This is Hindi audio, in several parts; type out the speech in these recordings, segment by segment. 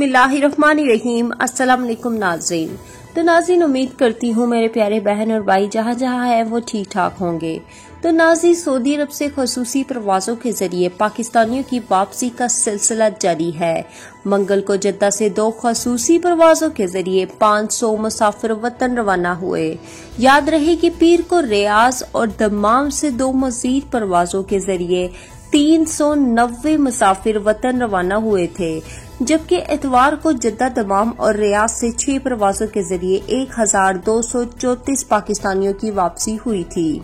बिस्मिल्लाहिर्रहमानिर्रहीम। अस्सलाम वालेकुम नाज़रीन। तो नाज़रीन, उम्मीद करती हूँ मेरे प्यारे बहन और भाई जहाँ जहाँ है वो ठीक ठाक होंगे। तो नाज़रीन, सऊदी अरब से खसूसी प्रवासों के जरिए पाकिस्तानियों की वापसी का सिलसिला जारी है। मंगल को जद्दा से 2 खसूसी प्रवासों के जरिए 500 मुसाफिर वतन रवाना हुए। याद रहे कि पीर को रियाज और दमाम से 2 मजीद प्रवासों के जरिए 390 मुसाफिर वतन रवाना हुए थे, जबकि इतवार को जद्दा, दमाम और रियाज से 6 प्रवासों के जरिए 1234 पाकिस्तानियों की वापसी हुई थी।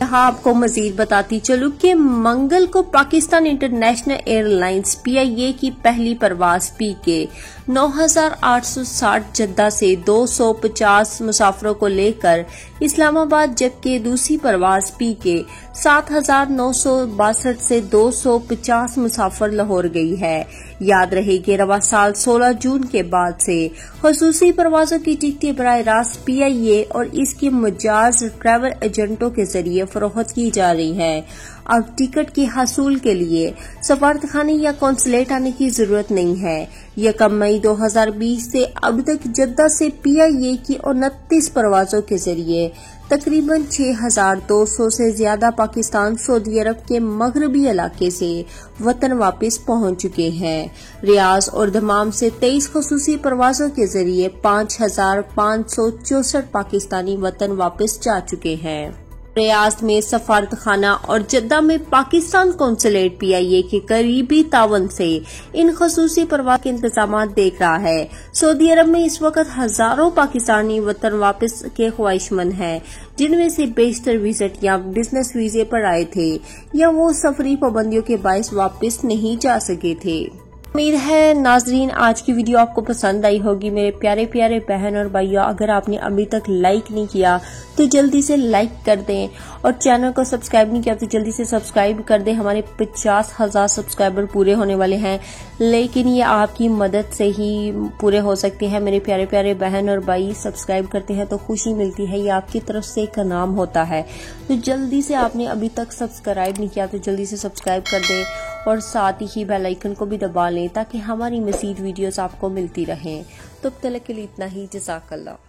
यहाँ आपको मजीद बताती चलूं कि मंगल को पाकिस्तान इंटरनेशनल एयरलाइंस PIA की पहली परवाज PK 9860 जद्दा से 250 मुसाफिरों को लेकर इस्लामाबाद, जबकि दूसरी परवाज PK 7962 से 250 मुसाफिर लाहौर गई है। याद रहे कि रवा साल 16 जून के बाद से खसूसी परवाजों की टिकटें बराह रास्त PIA और इसके मुजाज ट्रैवल एजेंटों के जरिए फरोख्त की जा रही है। अब टिकट के हासिल के लिए सफारतखाने या कौंसलेट आने की जरूरत नहीं है। 1 मई 2020 से अब तक जद्दा से PIA की 29 परवाजों के जरिए तकरीबन 6200 से ज्यादा पाकिस्तान सऊदी अरब के मगरबी इलाके से वतन वापस पहुंच चुके हैं। रियाज और दमाम से 23 खसूसी परवाजों के जरिए 5564 पाकिस्तानी वतन वापस जा चुके हैं। रियाज में सफारत खाना और जद्दा में पाकिस्तान कौंसलेट PIA के करीबी तावन से इन खसूसी परवाज के इंतजाम देख रहा है। सऊदी अरब में इस वक्त हजारों पाकिस्तानी वतन वापस के ख्वाहिशमंद हैं, जिनमें से बेशतर विजिट या बिजनेस वीजे पर आए थे या वो सफरी पाबंदियों के बायस वापस नहीं जा सके थे। उम्मीद है नाजरीन आज की वीडियो आपको पसंद आई होगी। मेरे प्यारे प्यारे बहन और भाइयों, अगर आपने अभी तक लाइक नहीं किया तो जल्दी से लाइक कर दें और चैनल को सब्सक्राइब नहीं किया तो जल्दी से सब्सक्राइब कर दें। हमारे 50,000 सब्सक्राइबर पूरे होने वाले हैं, लेकिन ये आपकी मदद से ही पूरे हो सकते हैं। मेरे प्यारे प्यारे बहन और भाई सब्सक्राइब करते हैं तो खुशी मिलती है, ये आपकी तरफ से एक इनाम होता है। तो जल्दी से आपने अभी तक सब्सक्राइब नहीं किया तो जल्दी से सब्सक्राइब कर दें और साथ ही बेल आइकन को भी दबा लें ताकि हमारी मज़ीद वीडियोस आपको मिलती रहें। तब तक के लिए इतना ही। जज़ाकल्लाह।